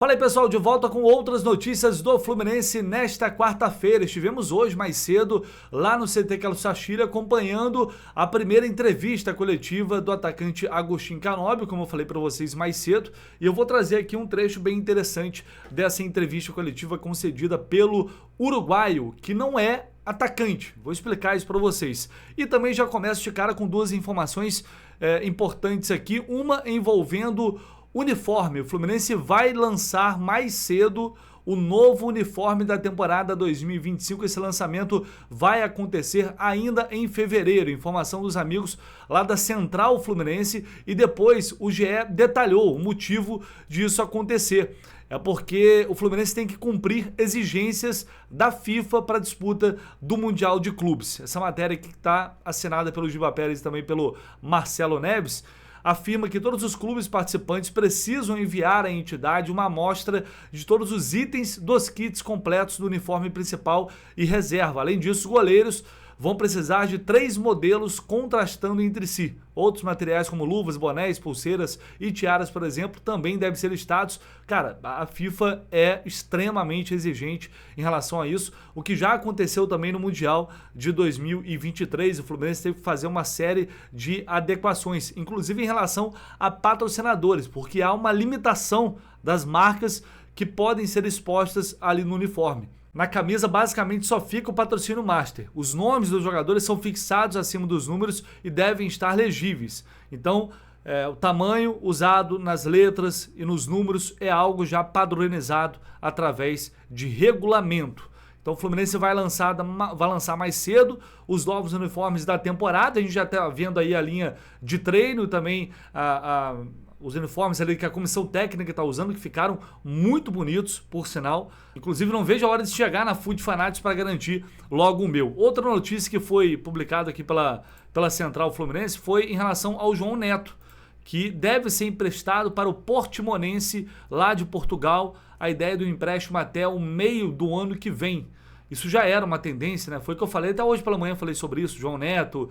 Fala aí, pessoal, de volta com outras notícias do Fluminense nesta quarta-feira. Estivemos hoje mais cedo lá no CT Carlos Sachilli acompanhando a primeira entrevista coletiva do atacante Agostinho Canóbio, como eu falei para vocês mais cedo, e eu vou trazer aqui um trecho bem interessante dessa entrevista coletiva concedida pelo uruguaio, que não é atacante. Vou explicar isso para vocês. E também já começo de cara com duas informações importantes aqui, uma envolvendo uniforme. O Fluminense vai lançar mais cedo o novo uniforme da temporada 2025. Esse lançamento vai acontecer ainda em fevereiro. Informação dos amigos lá da Central Fluminense, e depois o GE detalhou o motivo disso acontecer. É porque o Fluminense tem que cumprir exigências da FIFA para a disputa do Mundial de Clubes. Essa matéria que está assinada pelo Giba Pérez e também pelo Marcelo Neves afirma que todos os clubes participantes precisam enviar à entidade uma amostra de todos os itens dos kits completos do uniforme principal e reserva. Além disso, os goleiros vão precisar de 3 modelos contrastando entre si. Outros materiais como luvas, bonés, pulseiras e tiaras, por exemplo, também devem ser listados. Cara, a FIFA é extremamente exigente em relação a isso, o que já aconteceu também no Mundial de 2023. O Fluminense teve que fazer uma série de adequações, inclusive em relação a patrocinadores, porque há uma limitação das marcas que podem ser expostas ali no uniforme. Na camisa, basicamente, só fica o patrocínio master. Os nomes dos jogadores são fixados acima dos números e devem estar legíveis. Então, o tamanho usado nas letras e nos números é algo já padronizado através de regulamento. Então, o Fluminense vai lançar mais cedo os novos uniformes da temporada. A gente já está vendo aí a linha de treino, também os uniformes ali que a comissão técnica está usando, que ficaram muito bonitos, por sinal. Inclusive, não vejo a hora de chegar na Food Fanatics para garantir logo o meu. Outra notícia que foi publicada aqui pela Central Fluminense foi em relação ao João Neto, que deve ser emprestado para o Portimonense lá de Portugal. A ideia do empréstimo até o meio do ano que vem. Isso já era uma tendência, né? Foi o que eu falei, até hoje pela manhã eu falei sobre isso. João Neto,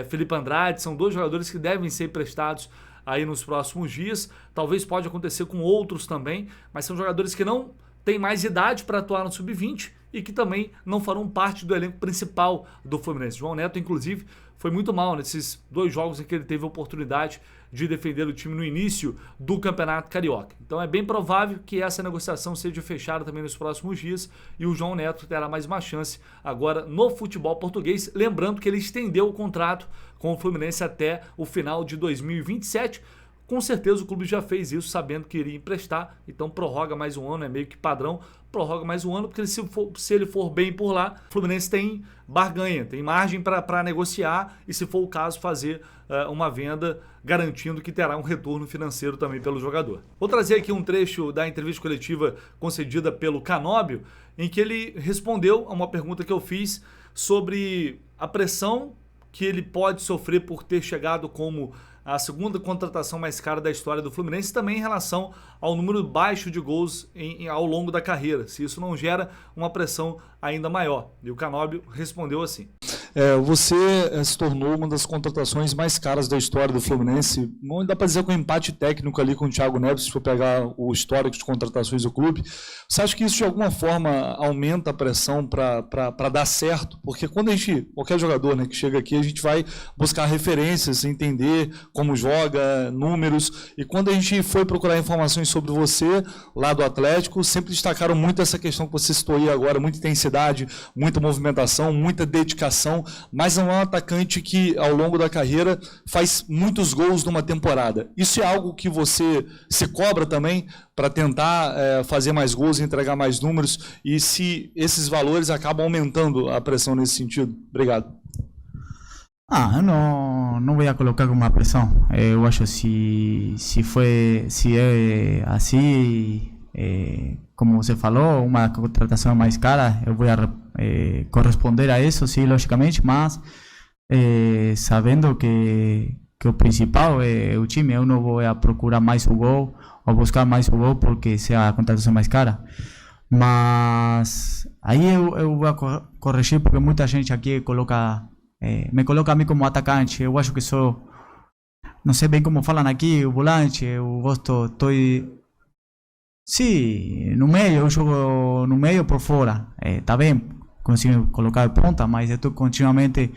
Felipe Andrade, são 2 jogadores que devem ser emprestados aí nos próximos dias. Talvez pode acontecer com outros também, mas são jogadores que não têm mais idade para atuar no Sub-20 e que também não farão parte do elenco principal do Fluminense. João Neto, inclusive, foi muito mal nesses 2 jogos em que ele teve a oportunidade de defender o time no início do Campeonato Carioca. Então é bem provável que essa negociação seja fechada também nos próximos dias e o João Neto terá mais uma chance agora no futebol português. Lembrando que ele estendeu o contrato com o Fluminense até o final de 2027. Com certeza o clube já fez isso sabendo que iria emprestar, então prorroga mais um ano, é meio que padrão, prorroga mais um ano, porque se ele for bem por lá, o Fluminense tem barganha, tem margem para negociar e, se for o caso, fazer uma venda garantindo que terá um retorno financeiro também pelo jogador. Vou trazer aqui um trecho da entrevista coletiva concedida pelo Canóbio, em que ele respondeu a uma pergunta que eu fiz sobre a pressão que ele pode sofrer por ter chegado como a segunda contratação mais cara da história do Fluminense, também em relação ao número baixo de gols ao longo da carreira, se isso não gera uma pressão ainda maior. E o Canóbio respondeu assim: Você se tornou uma das contratações mais caras da história do Fluminense. Não dá para dizer com um empate técnico ali com o Thiago Neves, se for pegar o histórico de contratações do clube. Você acha que isso de alguma forma aumenta a pressão para dar certo? Porque quando qualquer jogador, né, que chega aqui, a gente vai buscar referências, entender como joga, números. E quando a gente foi procurar informações sobre você, lá do Atlético, sempre destacaram muito essa questão que você citou aí agora, muita intensidade, muita movimentação, muita dedicação, mas não é um atacante que, ao longo da carreira, faz muitos gols numa temporada. Isso é algo que você se cobra também para tentar fazer mais gols, entregar mais números, e se esses valores acabam aumentando a pressão nesse sentido? Obrigado. Eu não vou colocar como uma pressão. Eu acho se é assim, como você falou, uma contratação mais cara, eu vou corresponder a isso, sim, logicamente, mas sabendo que o principal é o time, eu não vou procurar mais o gol ou buscar mais o gol porque seja a contratação mais cara. Mas aí eu vou corrigir, porque muita gente aqui me coloca a mim como atacante. Eu acho que sou, não sei bem como falam aqui, o volante. Eu gosto, Sim, no meio, eu jogo no meio por fora. Tá bem, consigo colocar de ponta, mas eu estou continuamente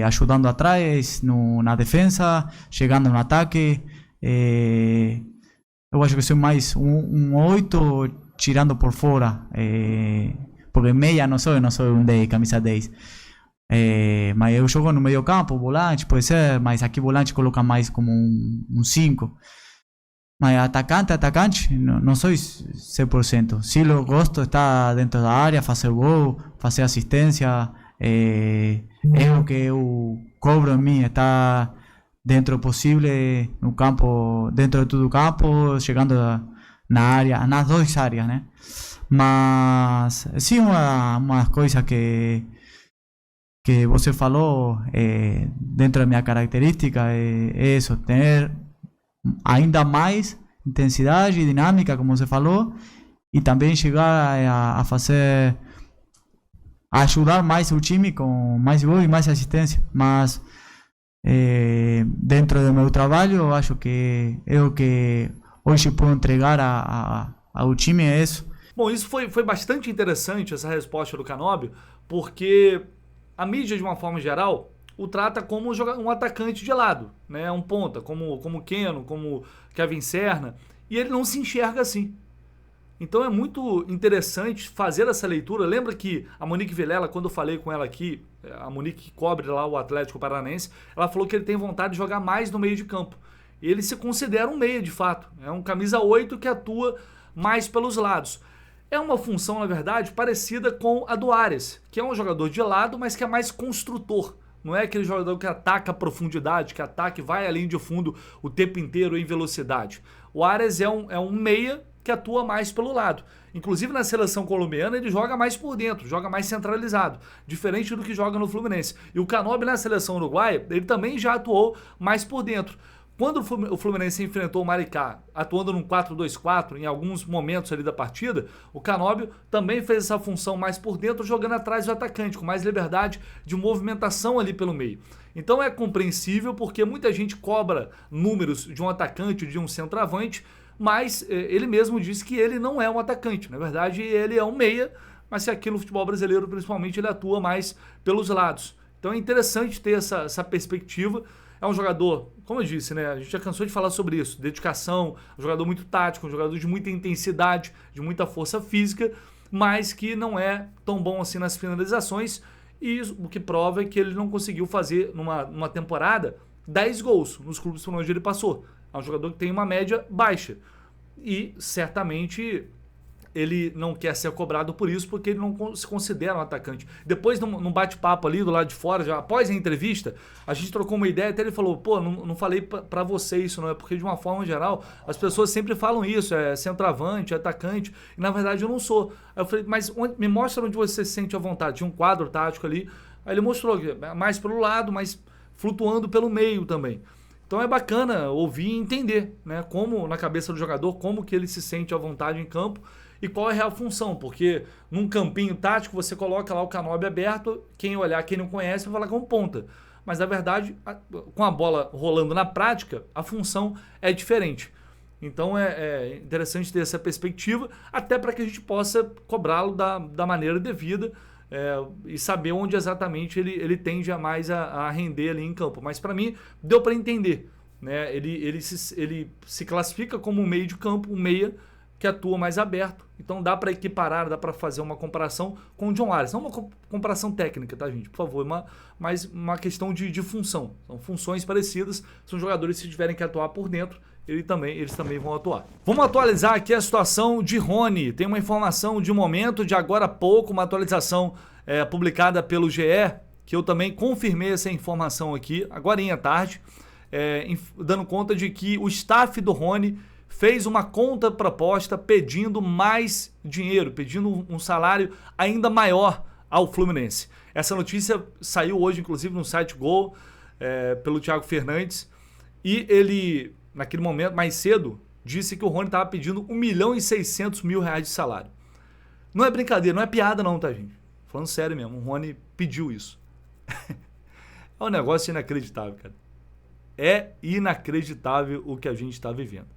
ajudando atrás, na defesa, chegando no ataque. Eu acho que sou mais um 8 tirando por fora. Porque meia não sou, eu não sou um 10, camisa 10. Mas eu jogo no meio campo, volante, pode ser, mas aqui volante coloca mais como um 5. Mas atacante, não sou 100%. Se eu gosto de estar dentro da área, fazer gol, fazer assistência, é o que eu cobro em mim, estar dentro do possível no campo, dentro de todo o campo, chegando na área, nas duas áreas, né? Mas sim, uma coisa que você falou dentro da minha característica é isso, ter ainda mais intensidade e dinâmica, como você falou, e também chegar a fazer, a ajudar mais o time com mais gol e mais assistência. Mas dentro do meu trabalho, eu acho que é o que hoje posso entregar ao time, é isso. Bom, isso foi bastante interessante, essa resposta do Canóbio, porque a mídia, de uma forma geral, o trata como um atacante de lado, né? Um ponta, como Keno, como Kevin Serna, e ele não se enxerga assim. Então é muito interessante fazer essa leitura. Lembra que a Monique Vilela, quando eu falei com ela aqui, a Monique que cobre lá o Atlético Paranaense, ela falou que ele tem vontade de jogar mais no meio de campo. Ele se considera um meia, de fato. É um camisa 8 que atua mais pelos lados. É uma função, na verdade, parecida com a do Arias, que é um jogador de lado, mas que é mais construtor. Não é aquele jogador que ataca a profundidade, que ataca e vai à linha de fundo o tempo inteiro em velocidade. O Arias é um meia que atua mais pelo lado. Inclusive na seleção colombiana ele joga mais por dentro, joga mais centralizado, diferente do que joga no Fluminense. E o Canóbio na seleção uruguaia, ele também já atuou mais por dentro. Quando o Fluminense enfrentou o Maricá, atuando num 4-2-4 em alguns momentos ali da partida, o Canóbio também fez essa função mais por dentro, jogando atrás do atacante, com mais liberdade de movimentação ali pelo meio. Então é compreensível porque muita gente cobra números de um atacante, de um centroavante, mas ele mesmo disse que ele não é um atacante. Na verdade, ele é um meia, mas que aqui no futebol brasileiro, principalmente, ele atua mais pelos lados. Então é interessante ter essa perspectiva. É um jogador, como eu disse, né? A gente já cansou de falar sobre isso. Dedicação, um jogador muito tático, um jogador de muita intensidade, de muita força física, mas que não é tão bom assim nas finalizações. E o que prova é que ele não conseguiu fazer numa temporada 10 gols nos clubes por onde ele passou. É um jogador que tem uma média baixa. E certamente ele não quer ser cobrado por isso, porque ele não se considera um atacante. Depois, num bate-papo ali do lado de fora, já após a entrevista, a gente trocou uma ideia, até ele falou, pô, não falei pra você isso, não é? Porque de uma forma geral, as pessoas sempre falam isso, é centroavante, é atacante, e na verdade eu não sou. Aí eu falei, mas me mostra onde você se sente à vontade. Tinha um quadro tático ali, aí ele mostrou que mais pelo lado, mas flutuando pelo meio também. Então é bacana ouvir e entender, né, como na cabeça do jogador, como que ele se sente à vontade em campo e qual é a real função, porque num campinho tático você coloca lá o Canóbio aberto, quem olhar, quem não conhece, vai falar como ponta. Mas na verdade, com a bola rolando na prática, a função é diferente. Então é interessante ter essa perspectiva, até para que a gente possa cobrá-lo da maneira devida, e saber onde exatamente ele tende a mais a render ali em campo. Mas para mim, deu para entender, né? Ele se classifica como um meio de campo, um meia que atua mais aberto. Então dá para equiparar, dá para fazer uma comparação com o John Arias. Não uma comparação técnica, tá, gente? Por favor, mas uma questão de função. São funções parecidas, são jogadores que tiverem que atuar por dentro, eles também vão atuar. Vamos atualizar aqui a situação de Rony. Tem uma informação de momento, de agora há pouco, uma atualização publicada pelo GE, que eu também confirmei essa informação aqui, agorinha à tarde, dando conta de que o staff do Rony fez uma contraproposta pedindo mais dinheiro, pedindo um salário ainda maior ao Fluminense. Essa notícia saiu hoje, inclusive, no site Gol, pelo Thiago Fernandes, e ele, naquele momento, mais cedo, disse que o Rony estava pedindo R$1.600.000 de salário. Não é brincadeira, não é piada não, tá, gente? Falando sério mesmo, o Rony pediu isso. É um negócio inacreditável, cara. É inacreditável o que a gente está vivendo.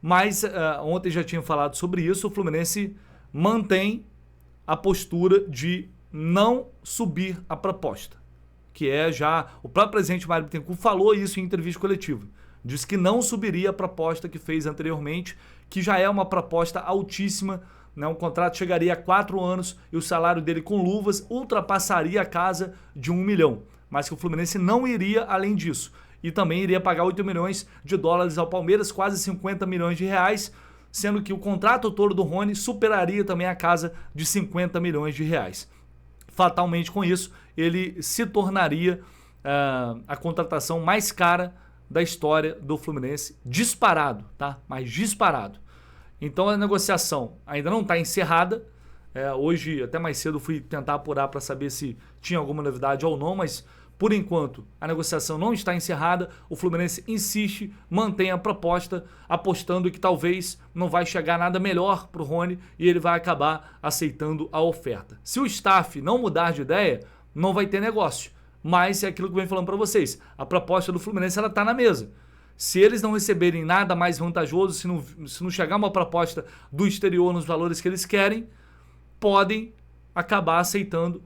Mas ontem já tinha falado sobre isso, o Fluminense mantém a postura de não subir a proposta, que é já, o próprio presidente Mário Bittencourt falou isso em entrevista coletiva, disse que não subiria a proposta que fez anteriormente, que já é uma proposta altíssima, né? Um contrato chegaria a 4 anos e o salário dele com luvas ultrapassaria a casa de 1 milhão, mas que o Fluminense não iria além disso. E também iria pagar 8 milhões de dólares ao Palmeiras, quase 50 milhões de reais, sendo que o contrato todo do Rony superaria também a casa de 50 milhões de reais. Fatalmente com isso, ele se tornaria a contratação mais cara da história do Fluminense, disparado, tá? Mas disparado. Então a negociação ainda não está encerrada. Hoje, até mais cedo, fui tentar apurar para saber se tinha alguma novidade ou não, mas por enquanto a negociação não está encerrada. O Fluminense insiste, mantém a proposta, apostando que talvez não vai chegar nada melhor para o Rony e ele vai acabar aceitando a oferta. Se o staff não mudar de ideia, não vai ter negócio. Mas é aquilo que eu venho falando para vocês. A proposta do Fluminense está na mesa. Se eles não receberem nada mais vantajoso, se não chegar uma proposta do exterior nos valores que eles querem, podem acabar aceitando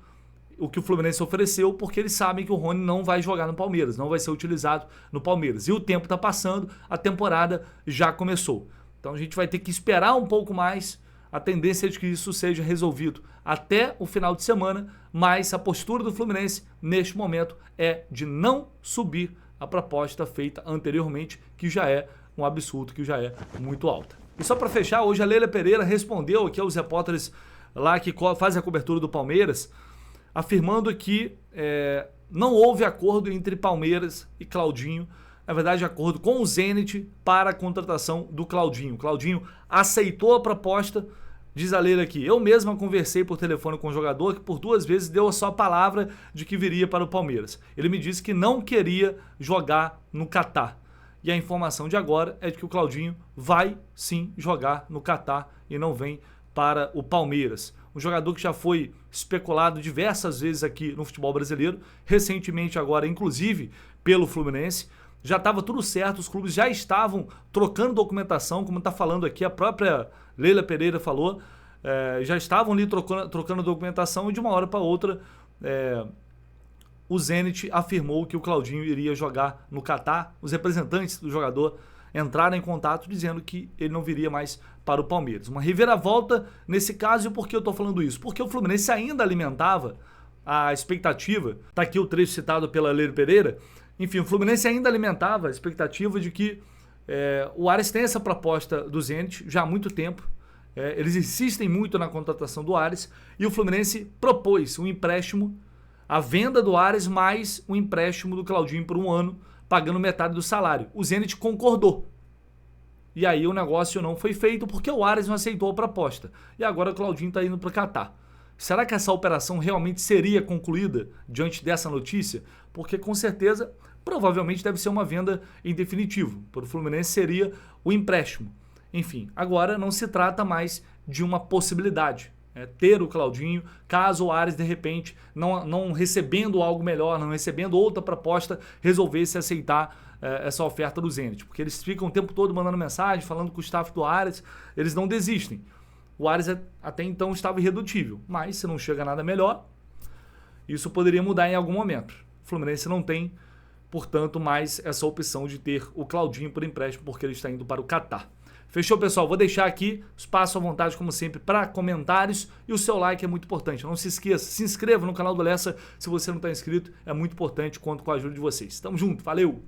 o que o Fluminense ofereceu, porque eles sabem que o Rony não vai jogar no Palmeiras, não vai ser utilizado no Palmeiras. E o tempo está passando, a temporada já começou. Então a gente vai ter que esperar um pouco mais. A tendência é de que isso seja resolvido até o final de semana, mas a postura do Fluminense neste momento é de não subir a proposta feita anteriormente, que já é um absurdo, que já é muito alta. E só para fechar, hoje a Leila Pereira respondeu aqui aos repórteres lá que fazem a cobertura do Palmeiras, afirmando que não houve acordo entre Palmeiras e Claudinho, na verdade acordo com o Zenit para a contratação do Claudinho. O Claudinho aceitou a proposta, diz a Leila aqui, eu mesma conversei por telefone com o jogador que por 2 vezes deu a sua palavra de que viria para o Palmeiras. Ele me disse que não queria jogar no Catar. E a informação de agora é de que o Claudinho vai sim jogar no Catar e não vem para o Palmeiras. Um jogador que já foi especulado diversas vezes aqui no futebol brasileiro, recentemente agora, inclusive, pelo Fluminense. Já estava tudo certo, os clubes já estavam trocando documentação, como está falando aqui, a própria Leila Pereira falou, já estavam ali trocando documentação e de uma hora para outra o Zenit afirmou que o Claudinho iria jogar no Catar. Os representantes do jogador entraram em contato dizendo que ele não viria mais para o Palmeiras. Uma reviravolta nesse caso. E por que eu estou falando isso? Porque o Fluminense ainda alimentava a expectativa, está aqui o trecho citado pela Leila Pereira, enfim, o Fluminense ainda alimentava a expectativa de que o Ares tem essa proposta do Zenit já há muito tempo. Eles insistem muito na contratação do Ares e o Fluminense propôs um empréstimo, a venda do Ares mais um empréstimo do Claudinho por 1 ano, pagando metade do salário. O Zenit concordou. E aí o negócio não foi feito porque o Ares não aceitou a proposta. E agora o Claudinho está indo para o Catar. Será que essa operação realmente seria concluída diante dessa notícia? Porque com certeza, provavelmente deve ser uma venda em definitivo. Para o Fluminense seria o empréstimo. Enfim, agora não se trata mais de uma possibilidade. Ter o Claudinho, caso o Ares de repente, não recebendo algo melhor, não recebendo outra proposta, resolvesse aceitar essa oferta do Zenit. Porque eles ficam o tempo todo mandando mensagem, falando com o staff do Ares, eles não desistem. O Ares até então estava irredutível, mas se não chega nada melhor, isso poderia mudar em algum momento. O Fluminense não tem, portanto, mais essa opção de ter o Claudinho por empréstimo, porque ele está indo para o Catar. Fechou, pessoal? Vou deixar aqui espaço à vontade, como sempre, para comentários e o seu like é muito importante. Não se esqueça, se inscreva no canal do Lessa se você não está inscrito, é muito importante, conto com a ajuda de vocês. Tamo junto, valeu!